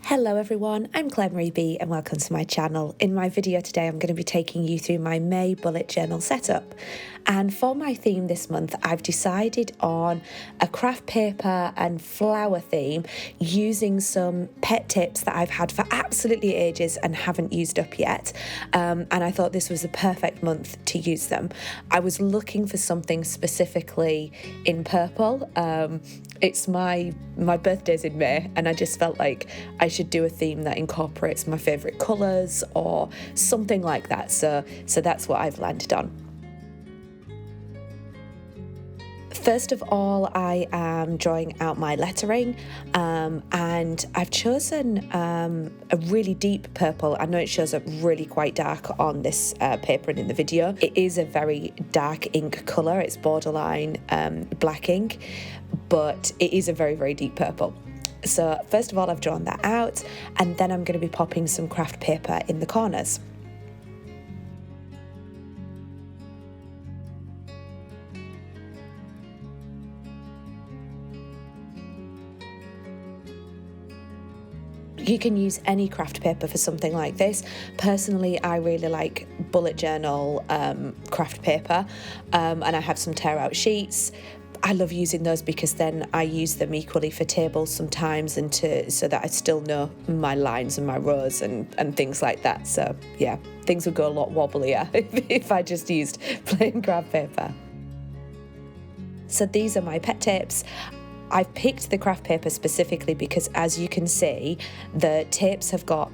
Hello everyone, I'm Claire Marie B and welcome to my channel. In my video today I'm going to be taking you through my May bullet journal setup, and for my theme this month I've decided on a craft paper and flower theme using some pet tips that I've had for absolutely ages and haven't used up yet, and I thought this was a perfect month to use them. I was looking for something specifically in purple. It's my birthday's in May and I just felt like I should do a theme that incorporates my favourite colours or something like that. So that's what I've landed on. First of all, I am drawing out my lettering, and I've chosen a really deep purple. I know it shows up really quite dark on this paper and in the video. It is a very dark ink colour. It's borderline black ink, but it is a very, very deep purple. So first of all, I've drawn that out, and then I'm going to be popping some craft paper in the corners. You can use any craft paper for something like this. Personally, I really like bullet journal craft paper, and I have some tear out sheets. I love using those because then I use them equally for tables sometimes and so that I still know my lines and my rows and things like that. So yeah, things would go a lot wobblier if I just used plain craft paper. So these are my pet tips. I've picked the craft paper specifically because, as you can see, the tapes have got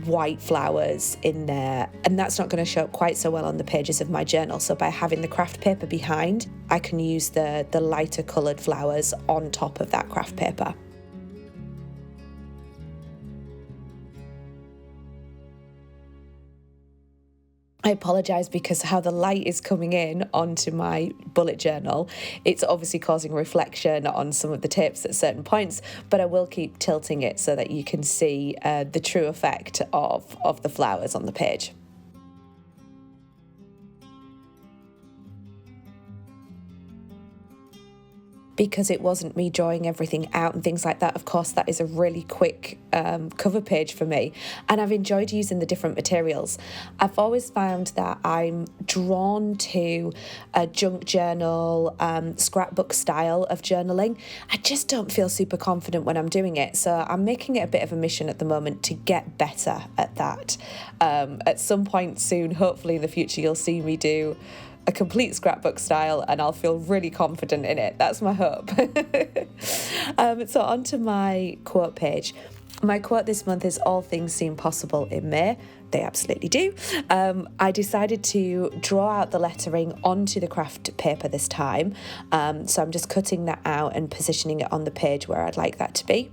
white flowers in there, and that's not going to show up quite so well on the pages of my journal. So by having the craft paper behind, I can use the lighter coloured flowers on top of that craft paper. I apologise because how the light is coming in onto my bullet journal, it's obviously causing reflection on some of the tips at certain points, but I will keep tilting it so that you can see the true effect of the flowers on the page. Because it wasn't me drawing everything out and things like that, of course, that is a really quick cover page for me. And I've enjoyed using the different materials. I've always found that I'm drawn to a junk journal, scrapbook style of journaling. I just don't feel super confident when I'm doing it. So I'm making it a bit of a mission at the moment to get better at that. At some point soon, hopefully in the future, you'll see me do a complete scrapbook style and I'll feel really confident in it. That's my hope. So onto my quote page. My quote this month is "All things seem possible in May." They absolutely do. I decided to draw out the lettering onto the craft paper this time. So I'm just cutting that out and positioning it on the page where I'd like that to be.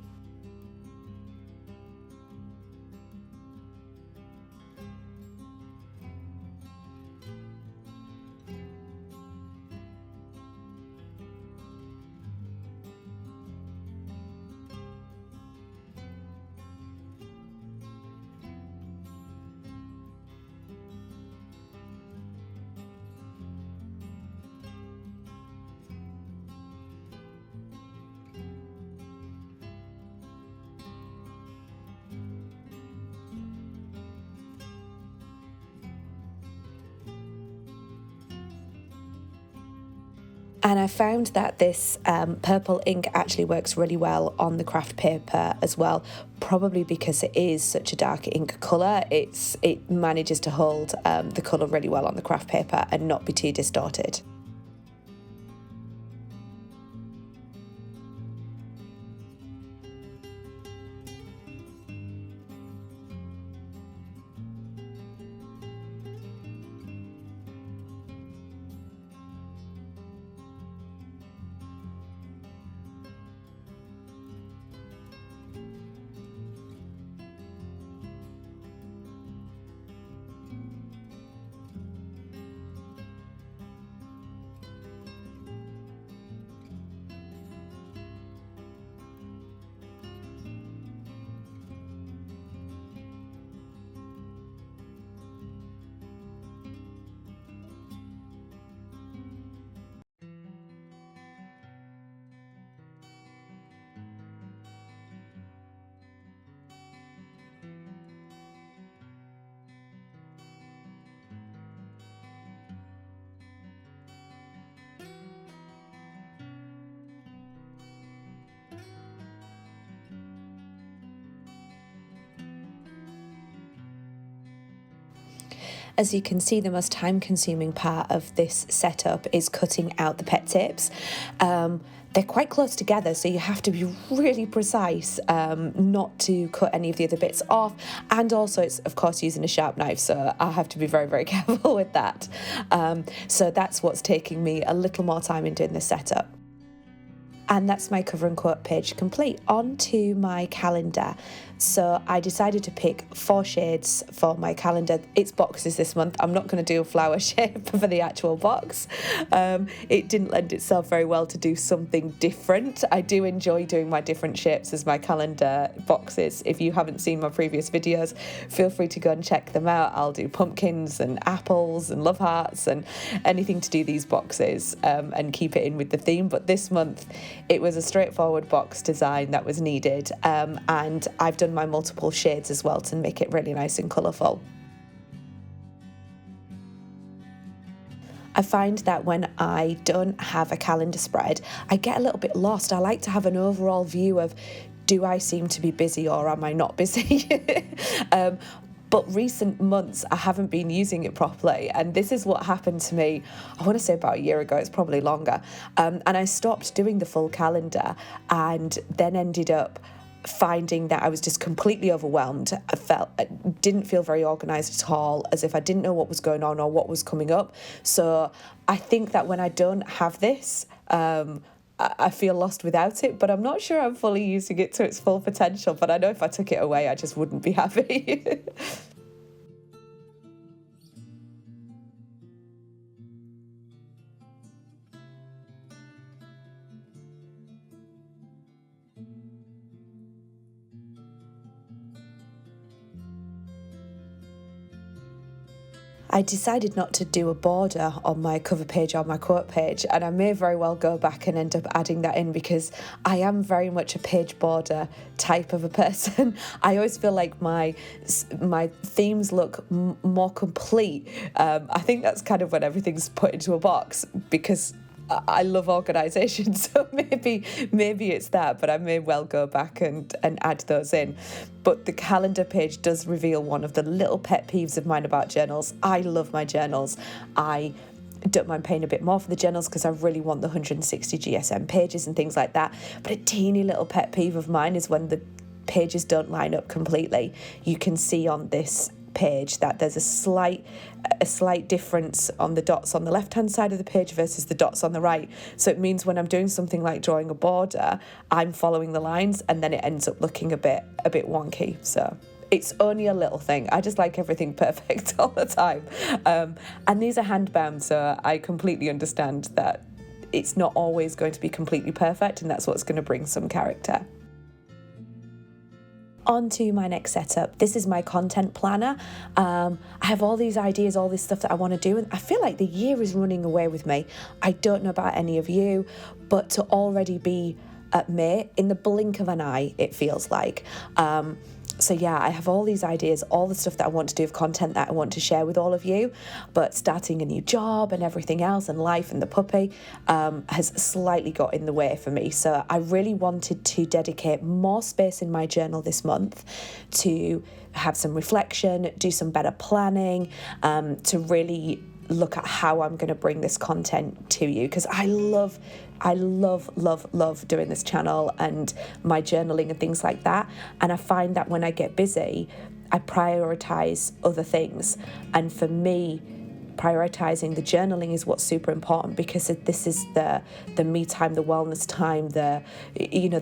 And I found that this purple ink actually works really well on the craft paper as well, probably because it is such a dark ink colour. It manages to hold the colour really well on the craft paper and not be too distorted. As you can see, the most time-consuming part of this setup is cutting out the pet tips. They're quite close together, so you have to be really precise not to cut any of the other bits off. And also, it's, of course, using a sharp knife, so I have to be very, very careful with that. So that's what's taking me a little more time in doing this setup. And that's my cover and quote page complete. On to my calendar. So I decided to pick 4 shades for my calendar. It's boxes this month. I'm not going to do a flower shape for the actual box. It didn't lend itself very well to do something different. I do enjoy doing my different shapes as my calendar boxes. If you haven't seen my previous videos, feel free to go and check them out. I'll do pumpkins and apples and love hearts and anything to do these boxes and keep it in with the theme. But this month, it was a straightforward box design that was needed, and I've done my multiple shades as well to make it really nice and colourful. I find that when I don't have a calendar spread, I get a little bit lost. I like to have an overall view of, do I seem to be busy or am I not busy? But recent months, I haven't been using it properly. And this is what happened to me, I want to say about a year ago, it's probably longer. And I stopped doing the full calendar and then ended up finding that I was just completely overwhelmed. I didn't feel very organised at all, as if I didn't know what was going on or what was coming up. So I think that when I don't have this, I feel lost without it, but I'm not sure I'm fully using it to its full potential. But I know if I took it away, I just wouldn't be happy. I decided not to do a border on my cover page or my quote page, and I may very well go back and end up adding that in because I am very much a page border type of a person. I always feel like my themes look more complete. I think that's kind of when everything's put into a box because I love organisation, so maybe it's that, but I may well go back and add those in. But the calendar page does reveal one of the little pet peeves of mine about journals. I love my journals. I don't mind paying a bit more for the journals because I really want the 160 GSM pages and things like that. But a teeny little pet peeve of mine is when the pages don't line up completely. You can see on this page that there's a slight difference on the dots on the left hand side of the page versus the dots on the right. So it means when I'm doing something like drawing a border, I'm following the lines and then it ends up looking a bit wonky. So it's only a little thing. I just like everything perfect all the time. And these are hand bound, so I completely understand that it's not always going to be completely perfect, and that's what's going to bring some character. On to my next setup. This is my content planner. I have all these ideas, all this stuff that I want to do, and I feel like the year is running away with me. I don't know about any of you, but to already be at May, in the blink of an eye, it feels like. So yeah, I have all these ideas, all the stuff that I want to do of content that I want to share with all of you, but starting a new job and everything else and life and the puppy has slightly got in the way for me. So I really wanted to dedicate more space in my journal this month to have some reflection, do some better planning, to really look at how I'm going to bring this content to you, because I love doing this channel and my journaling and things like that. And I find that when I get busy, I prioritize other things. And for me, prioritizing the journaling is what's super important, because this is the me time, the wellness time, the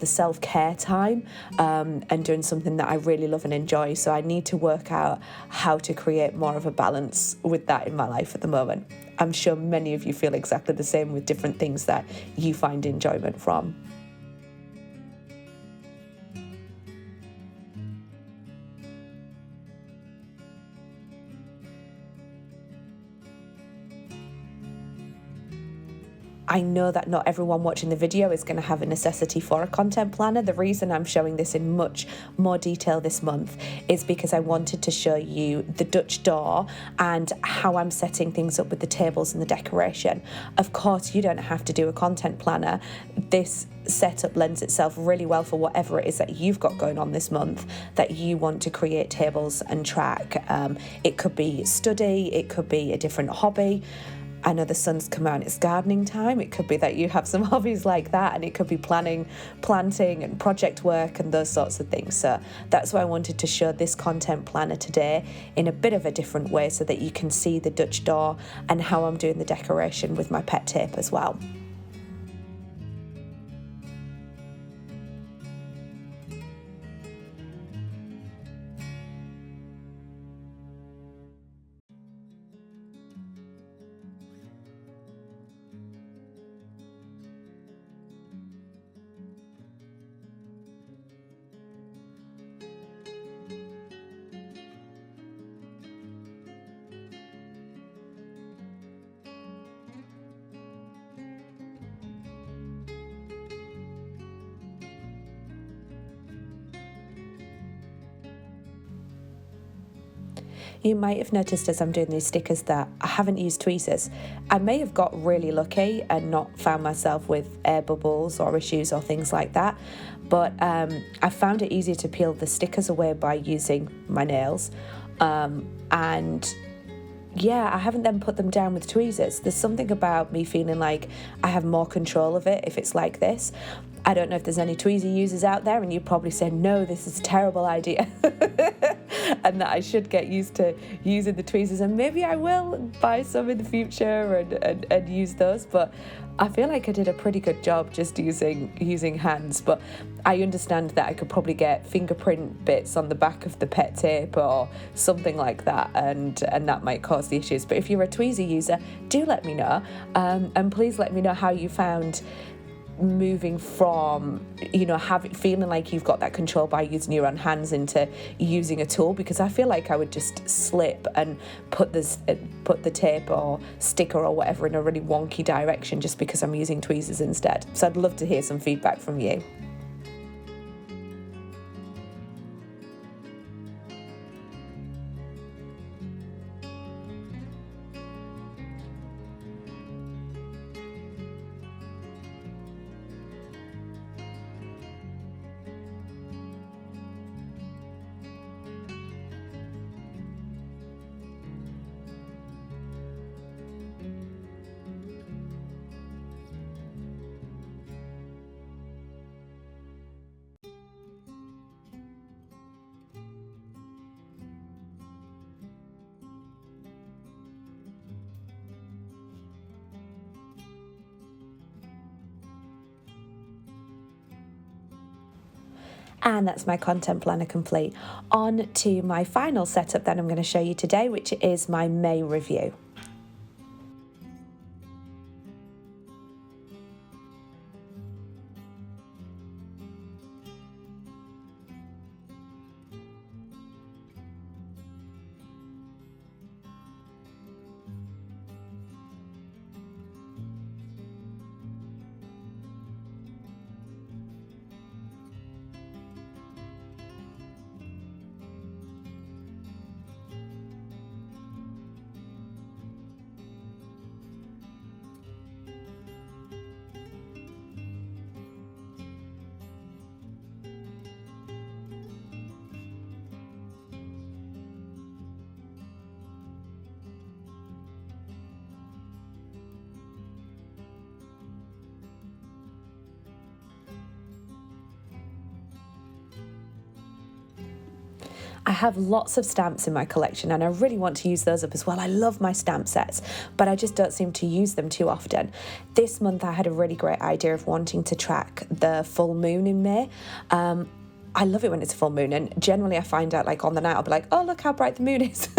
self-care time, and doing something that I really love and enjoy. So I need to work out how to create more of a balance with that in my life at the moment. I'm sure many of you feel exactly the same with different things that you find enjoyment from. I know that not everyone watching the video is going to have a necessity for a content planner. The reason I'm showing this in much more detail this month is because I wanted to show you the Dutch door and how I'm setting things up with the tables and the decoration. Of course, you don't have to do a content planner. This setup lends itself really well for whatever it is that you've got going on this month that you want to create tables and track. It could be study, it could be a different hobby. I know the sun's come out, it's gardening time. It could be that you have some hobbies like that, and it could be planting and project work and those sorts of things. So that's why I wanted to show this content planner today in a bit of a different way so that you can see the Dutch door and how I'm doing the decoration with my pet tape as well. You might have noticed as I'm doing these stickers that I haven't used tweezers. I may have got really lucky and not found myself with air bubbles or issues or things like that, but I found it easier to peel the stickers away by using my nails. And yeah, I haven't then put them down with tweezers. There's something about me feeling like I have more control of it if it's like this. I don't know if there's any tweezer users out there, and you probably say, no, this is a terrible idea, and that I should get used to using the tweezers, and maybe I will buy some in the future and use those, but I feel like I did a pretty good job just using hands. But I understand that I could probably get fingerprint bits on the back of the pet tape or something like that, and that might cause the issues. But if you're a tweezer user, do let me know, and please let me know how you found moving from, feeling like you've got that control by using your own hands into using a tool, because I feel like I would just slip and put the tape or sticker or whatever in a really wonky direction just because I'm using tweezers instead. So I'd love to hear some feedback from you. And that's my content planner complete. On to my final setup that I'm going to show you today, which is my May review. I have lots of stamps in my collection and I really want to use those up as well. I love my stamp sets, but I just don't seem to use them too often. This month I had a really great idea of wanting to track the full moon in May. I love it when it's a full moon, and generally I find out like on the night I'll be like, oh, look how bright the moon is.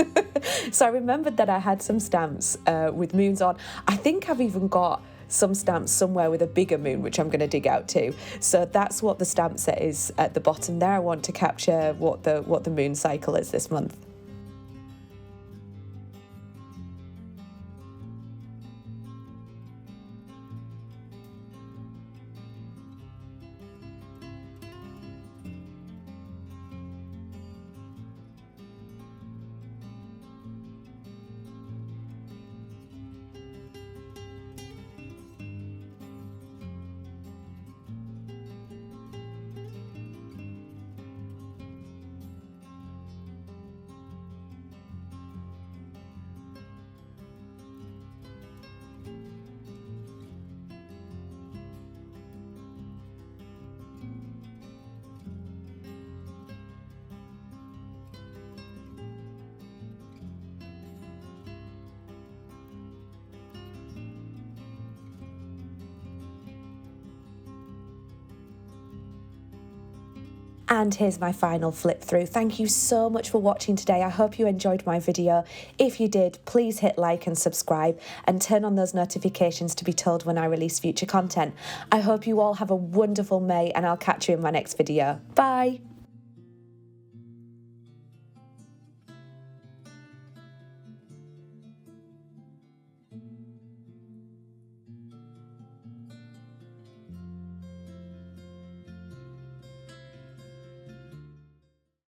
So I remembered that I had some stamps with moons on. I think I've even got some stamps somewhere with a bigger moon, which I'm going to dig out too. So that's what the stamp set is at the bottom there. I want to capture what the moon cycle is this month. And here's my final flip through. Thank you so much for watching today. I hope you enjoyed my video. If you did, please hit like and subscribe and turn on those notifications to be told when I release future content. I hope you all have a wonderful May, and I'll catch you in my next video. Bye.